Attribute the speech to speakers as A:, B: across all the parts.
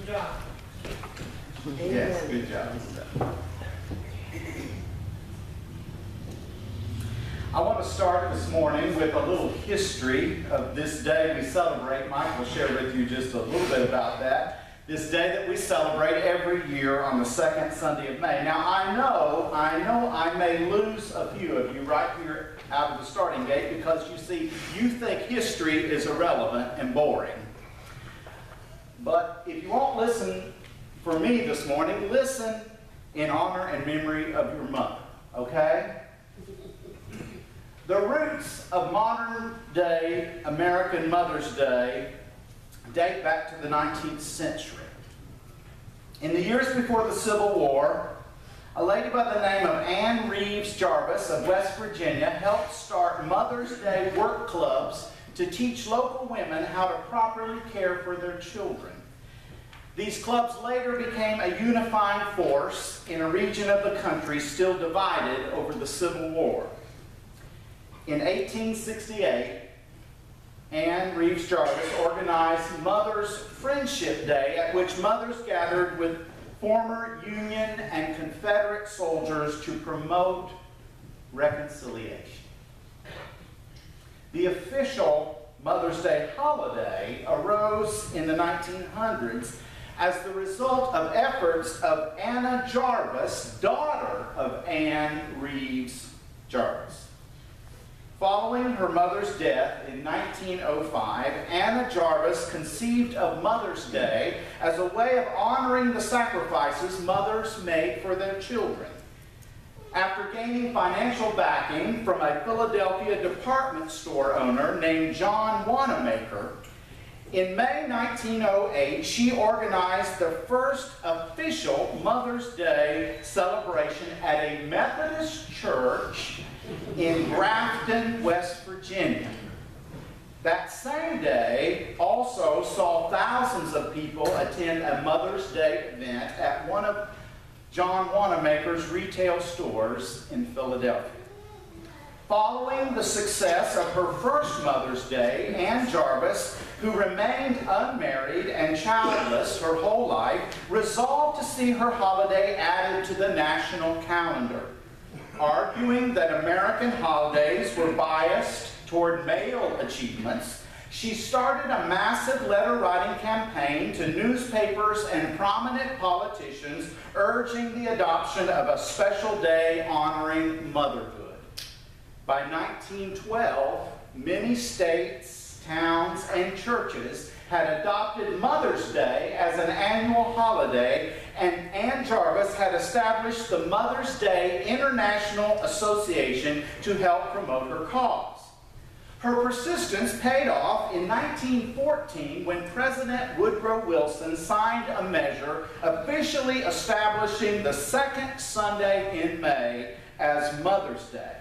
A: job.
B: Yes, good job. I want to start this morning with a little history of this day we celebrate. Mike will share with you just a little bit about that. This day that we celebrate every year on the second Sunday of May. Now I know I may lose a few of you right here out of the starting gate because you see, you think history is irrelevant and boring. But if you won't listen for me this morning, listen in honor and memory of your mother, okay? The roots of modern day American Mother's Day date back to the 19th century. In the years before the Civil War, a lady by the name of Anne Reeves Jarvis of West Virginia helped start Mother's Day work clubs to teach local women how to properly care for their children. These clubs later became a unifying force in a region of the country still divided over the Civil War. In 1868, Anne Reeves Jarvis organized Mother's Friendship Day, at which mothers gathered with former Union and Confederate soldiers to promote reconciliation. The official Mother's Day holiday arose in the 1900s as the result of efforts of Anna Jarvis, daughter of Anne Reeves Jarvis. Following her mother's death in 1905, Anna Jarvis conceived of Mother's Day as a way of honoring the sacrifices mothers made for their children. After gaining financial backing from a Philadelphia department store owner named John Wanamaker, in May 1908, she organized the first official Mother's Day celebration at a Methodist church in Grafton, West Virginia. That same day also saw thousands of people attend a Mother's Day event at one of John Wanamaker's retail stores in Philadelphia. Following the success of her first Mother's Day, Anne Jarvis, who remained unmarried and childless her whole life, resolved to see her holiday added to the national calendar. Arguing that American holidays were biased toward male achievements, she started a massive letter-writing campaign to newspapers and prominent politicians urging the adoption of a special day honoring motherhood. By 1912, many states, towns, and churches had adopted Mother's Day as an annual holiday, and Anne Jarvis had established the Mother's Day International Association to help promote her cause. Her persistence paid off in 1914 when President Woodrow Wilson signed a measure officially establishing the second Sunday in May as Mother's Day.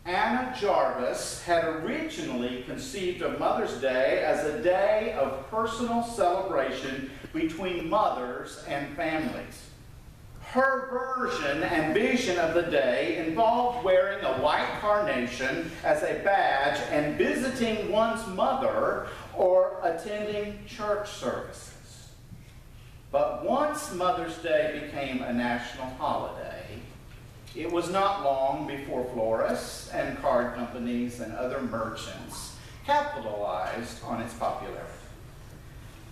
B: Anna Jarvis had originally conceived of Mother's Day as a day of personal celebration between mothers and families. Her version and vision of the day involved wearing a white carnation as a badge and visiting one's mother or attending church services. But once Mother's Day became a national holiday, it was not long before florists and card companies and other merchants capitalized on its popularity.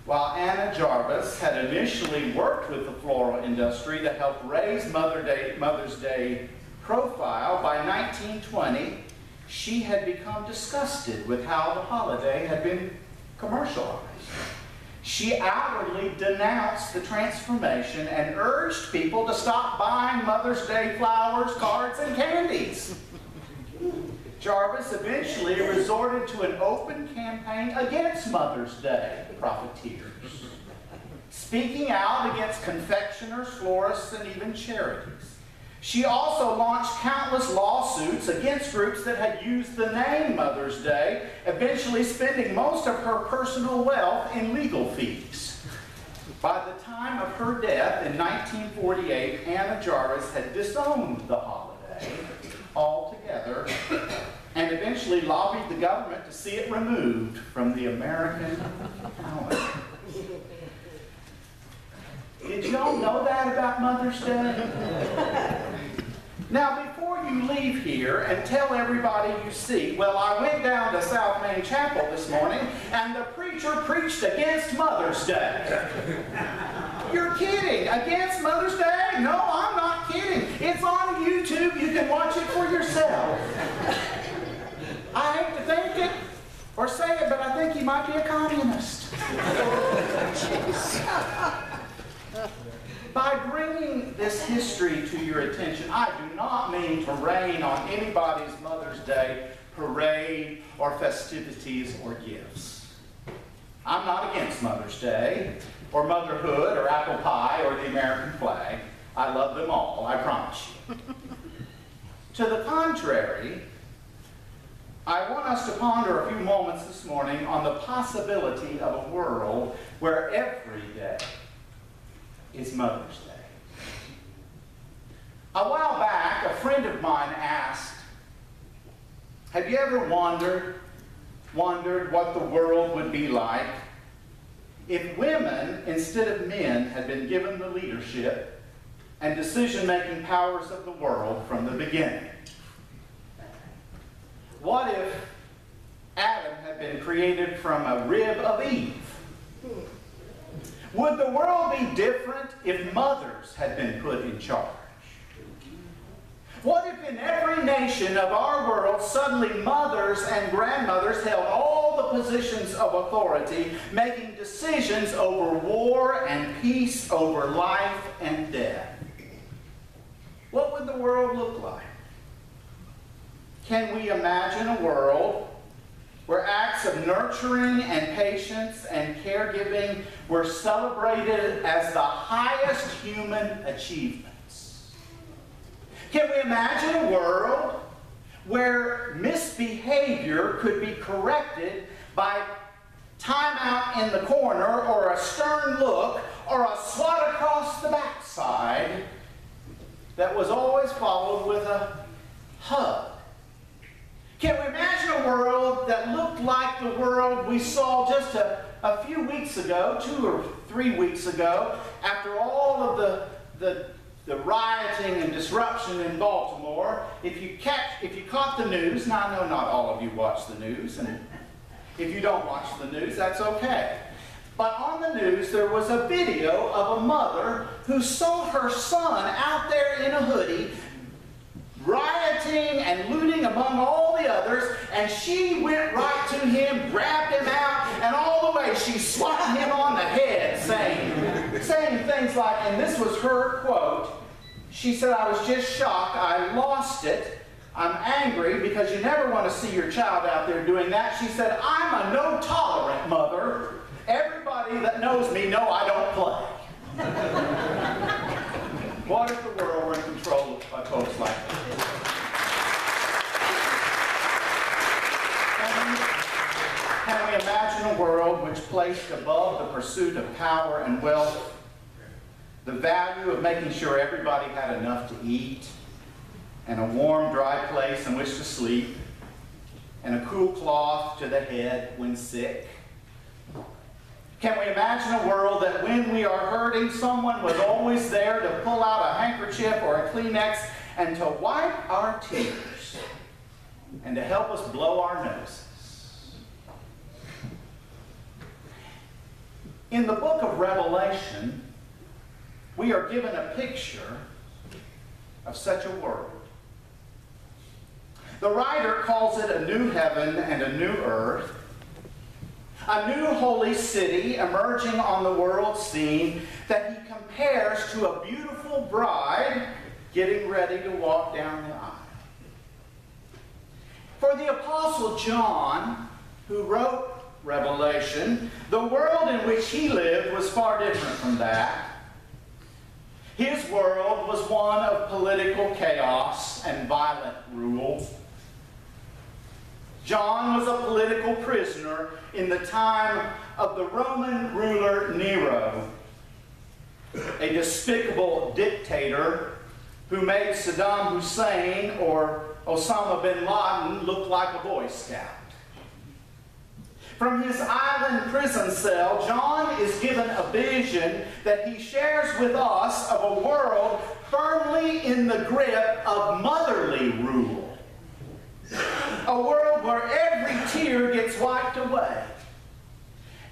B: While Anna Jarvis had initially worked with the floral industry to help raise Mother's Day profile, by 1920, she had become disgusted with how the holiday had been commercialized. She outwardly denounced the transformation and urged people to stop buying Mother's Day flowers, cards, and candies. Jarvis eventually resorted to an open campaign against Mother's Day profiteers, speaking out against confectioners, florists, and even charities. She also launched countless lawsuits against groups that had used the name Mother's Day, eventually spending most of her personal wealth in legal fees. By the time of her death in 1948, Anna Jarvis had disowned the holiday altogether and eventually lobbied the government to see it removed from the American calendar. Did y'all know that about Mother's Day? Now, before you leave here and tell everybody you see, well, I went down to South Main Chapel this morning and the preacher preached against Mother's Day. You're kidding. Against Mother's Day? No, I'm not kidding. It's on YouTube. You can watch it for yourself. I hate to think it or say it, but I think he might be a communist. By bringing this history to your attention, I do not mean to rain on anybody's Mother's Day parade or festivities or gifts. I'm not against Mother's Day or motherhood or apple pie or the American flag. I love them all, I promise you. To the contrary, I want us to ponder a few moments this morning on the possibility of a world where every day is Mother's Day. A while back, a friend of mine asked, have you ever wondered what the world would be like if women, instead of men, had been given the leadership and decision-making powers of the world from the beginning? What if Adam had been created from a rib of Eve? Would the world be different if mothers had been put in charge? What if in every nation of our world suddenly mothers and grandmothers held all the positions of authority, making decisions over war and peace, over life and death? What would the world look like? Can we imagine a world where acts of nurturing and patience and caregiving were celebrated as the highest human achievements? Can we imagine a world where misbehavior could be corrected by time out in the corner or a stern look or a swat across the backside that was always followed with a hug? Can we imagine a world that looked like the world we saw just a few weeks ago, 2 or 3 weeks ago, after all of the rioting and disruption in Baltimore? If you caught the news, now I know not all of you watch the news, and if you don't watch the news, that's okay. But on the news, there was a video of a mother who saw her son out there in a hoodie, rioting and looting among all the others, and she went right to him, grabbed him out, and all the way she swatted him on the head, saying things like, and this was her quote, she said, "I was just shocked, I lost it, I'm angry because you never want to see your child out there doing that." She said, "I'm a no-tolerant mother. Everybody that knows me know I don't play." What if the world were in control by folks like that? Can we imagine a world which placed above the pursuit of power and wealth the value of making sure everybody had enough to eat, and a warm, dry place in which to sleep, and a cool cloth to the head when sick? Can we imagine a world that when we are hurting, someone was always there to pull out a handkerchief or a Kleenex and to wipe our tears and to help us blow our noses? In the book of Revelation, we are given a picture of such a world. The writer calls it a new heaven and a new earth, a new holy city emerging on the world scene that he compares to a beautiful bride getting ready to walk down the aisle. For the Apostle John, who wrote Revelation, the world in which he lived was far different from that. His world was one of political chaos and violent rule. John was a political prisoner in the time of the Roman ruler Nero, a despicable dictator who made Saddam Hussein or Osama bin Laden look like a Boy Scout. From his island prison cell, John is given a vision that he shares with us of a world firmly in the grip of motherly rule. A world where every tear gets wiped away.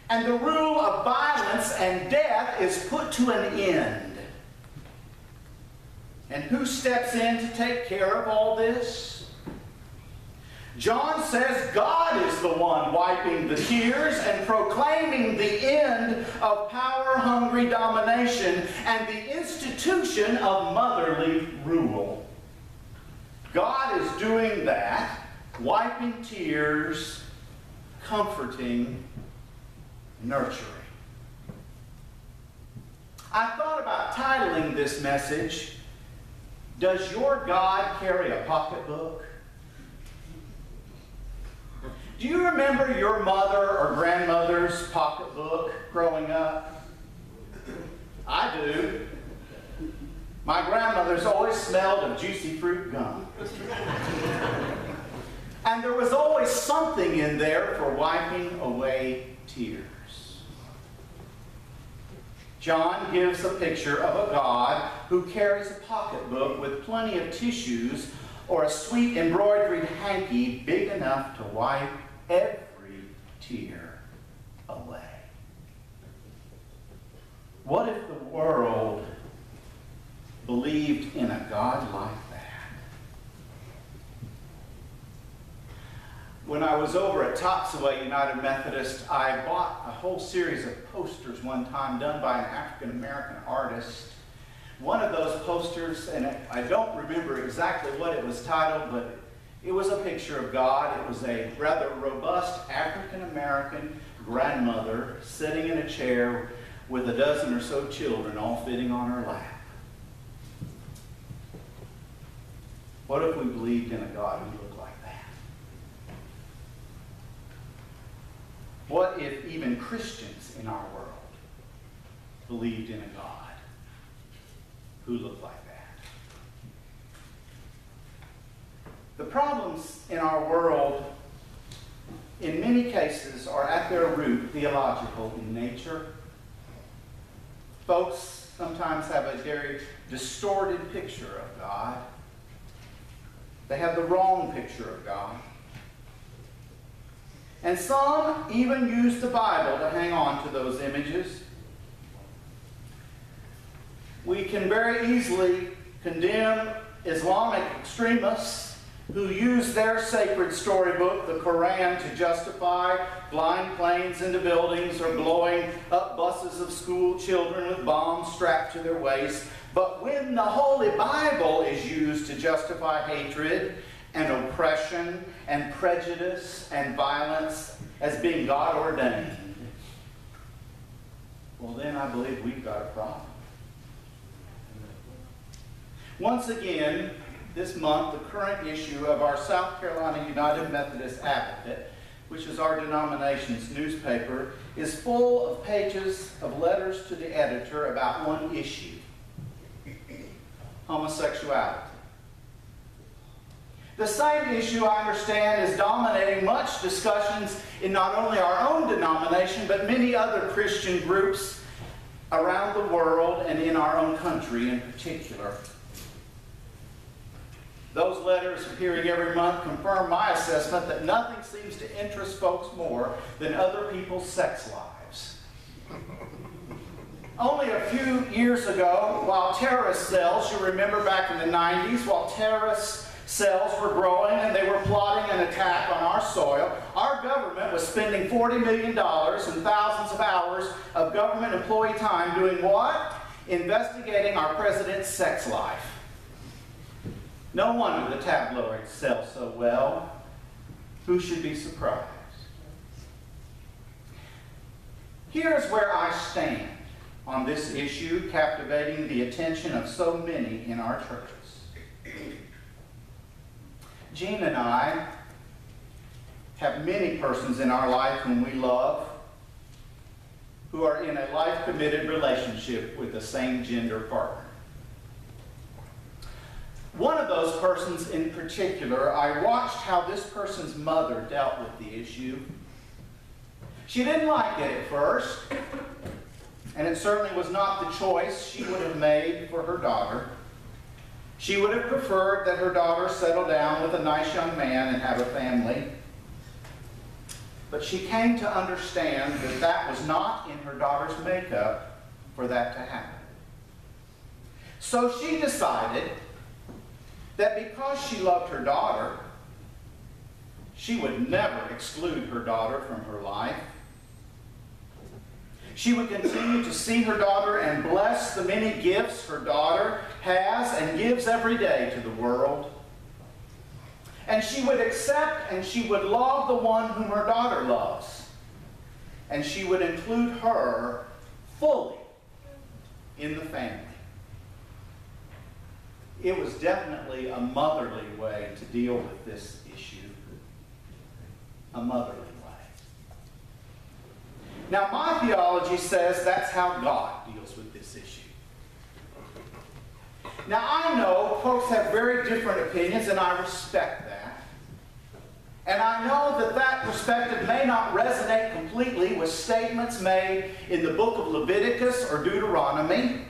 B: And the rule of violence and death is put to an end. And who steps in to take care of all this? John says God is the one wiping the tears and proclaiming the end of power-hungry domination and the institution of motherly rule. God is doing that, wiping tears, comforting, nurturing. I thought about titling this message, "Does Your God Carry a Pocketbook?" Do you remember your mother or grandmother's pocketbook growing up? I do. My grandmother's always smelled of juicy fruit gum. And there was always something in there for wiping away tears. John gives a picture of a God who carries a pocketbook with plenty of tissues or a sweet embroidered hanky big enough to wipe every tear away. What if the world believed in a God like that? When I was over at Toxaway United Methodist, I bought a whole series of posters one time done by an African-American artist. One of those posters, and I don't remember exactly what it was titled, but it was a picture of God. It was a rather robust African-American grandmother sitting in a chair with a dozen or so children all fitting on her lap. What if we believed in a God who looked like that? What if even Christians in our world believed in a God who looked like that? The problems in our world, in many cases, are at their root theological in nature. Folks sometimes have a very distorted picture of God. They have the wrong picture of God. And some even use the Bible to hang on to those images. We can very easily condemn Islamic extremists who use their sacred storybook, the Quran, to justify flying planes into buildings or blowing up buses of school children with bombs strapped to their waists. But when the Holy Bible is used to justify hatred and oppression and prejudice and violence as being God-ordained, well then I believe we've got a problem. Once again, this month, the current issue of our South Carolina United Methodist Advocate, which is our denomination's newspaper, is full of pages of letters to the editor about one issue: homosexuality. The same issue, I understand, is dominating much discussions in not only our own denomination, but many other Christian groups around the world and in our own country in particular. Those letters appearing every month confirm my assessment that nothing seems to interest folks more than other people's sex lives. Only a few years ago, while terrorist cells, you remember back in the 90s, while terrorist cells were growing and they were plotting an attack on our soil, our government was spending $40 million and thousands of hours of government employee time doing what? Investigating our president's sex life. No wonder the tabloids sell so well. Who should be surprised? Here's where I stand on this issue, captivating the attention of so many in our churches. Jean and I have many persons in our life whom we love who are in a life-committed relationship with the same gender partner. One of those persons in particular, I watched how this person's mother dealt with the issue. She didn't like it at first, and it certainly was not the choice she would have made for her daughter. She would have preferred that her daughter settle down with a nice young man and have a family. But she came to understand that that was not in her daughter's makeup for that to happen. So she decided that because she loved her daughter, she would never exclude her daughter from her life. She would continue to see her daughter and bless the many gifts her daughter has and gives every day to the world. And she would accept and she would love the one whom her daughter loves. And she would include her fully in the family. It was definitely a motherly way to deal with this issue. A motherly way. Now, my theology says that's how God deals with this issue. Now, I know folks have very different opinions, and I respect that. And I know that that perspective may not resonate completely with statements made in the book of Leviticus or Deuteronomy.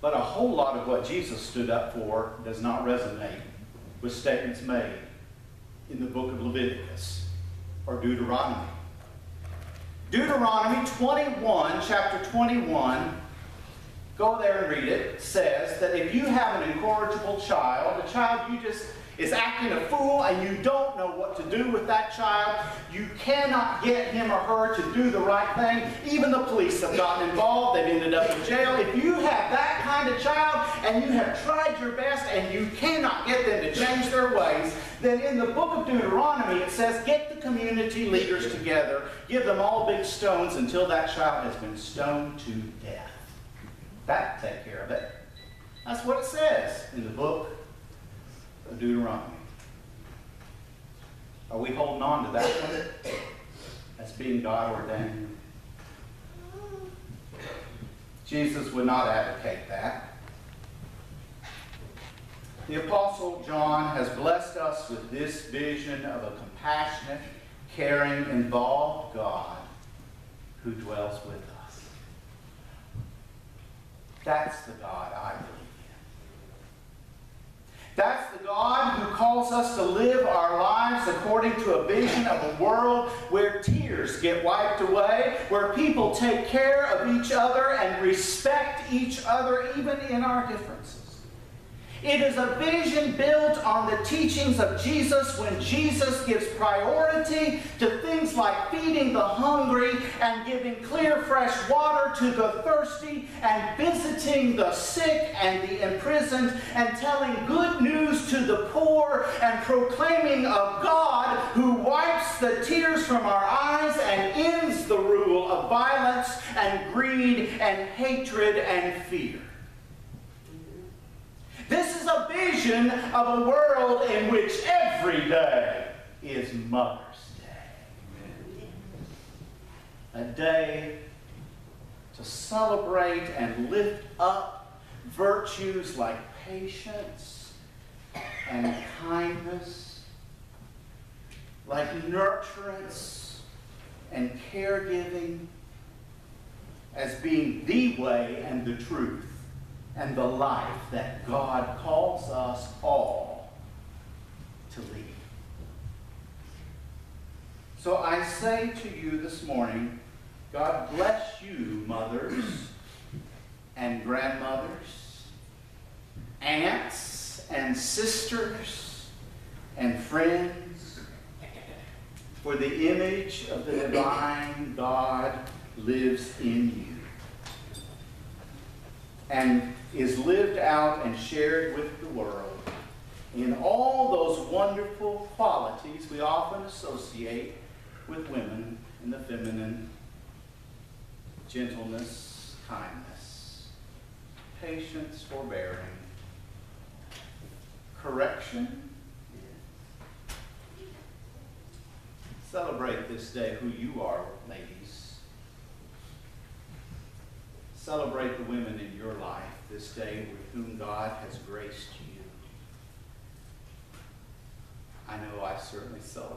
B: But a whole lot of what Jesus stood up for does not resonate with statements made in the book of Leviticus or Deuteronomy. Deuteronomy 21, chapter 21, go there and read it, says that if you have an incorrigible child, a child you just is acting a fool and you don't know what to do with that child, you cannot get him or her to do the right thing. Even the police have gotten involved. They've ended up in jail. If you have that kind of child and you have tried your best and you cannot get them to change their ways, then in the book of Deuteronomy it says, get the community leaders together, give them all big stones until that child has been stoned to death. That'll take care of it. That's what it says in the book of Deuteronomy. Are we holding on to that one as being God ordained? Jesus would not advocate that. The Apostle John has blessed us with this vision of a compassionate, caring, involved God who dwells with us. That's the God I believe in. That's the God who calls us to live our lives according to a vision of a world where tears get wiped away, where people take care of each other and respect each other even in our differences. It is a vision built on the teachings of Jesus when Jesus gives priority to things like feeding the hungry and giving clear, fresh water to the thirsty and visiting the sick and the imprisoned and telling good news to the poor and proclaiming a God who wipes the tears from our eyes and ends the rule of violence and greed and hatred and fear. This is a vision of a world in which every day is Mother's Day. A day to celebrate and lift up virtues like patience and kindness, like nurturance and caregiving, as being the way and the truth and the life that God calls us all to lead. So I say to you this morning, God bless you, mothers and grandmothers, aunts and sisters and friends, for the image of the divine God lives in you and is lived out and shared with the world in all those wonderful qualities we often associate with women in the feminine: gentleness, kindness, patience, forbearing, correction. Celebrate this day who you are, ladies. Celebrate the women in your life this day with whom God has graced you. I know I certainly celebrate.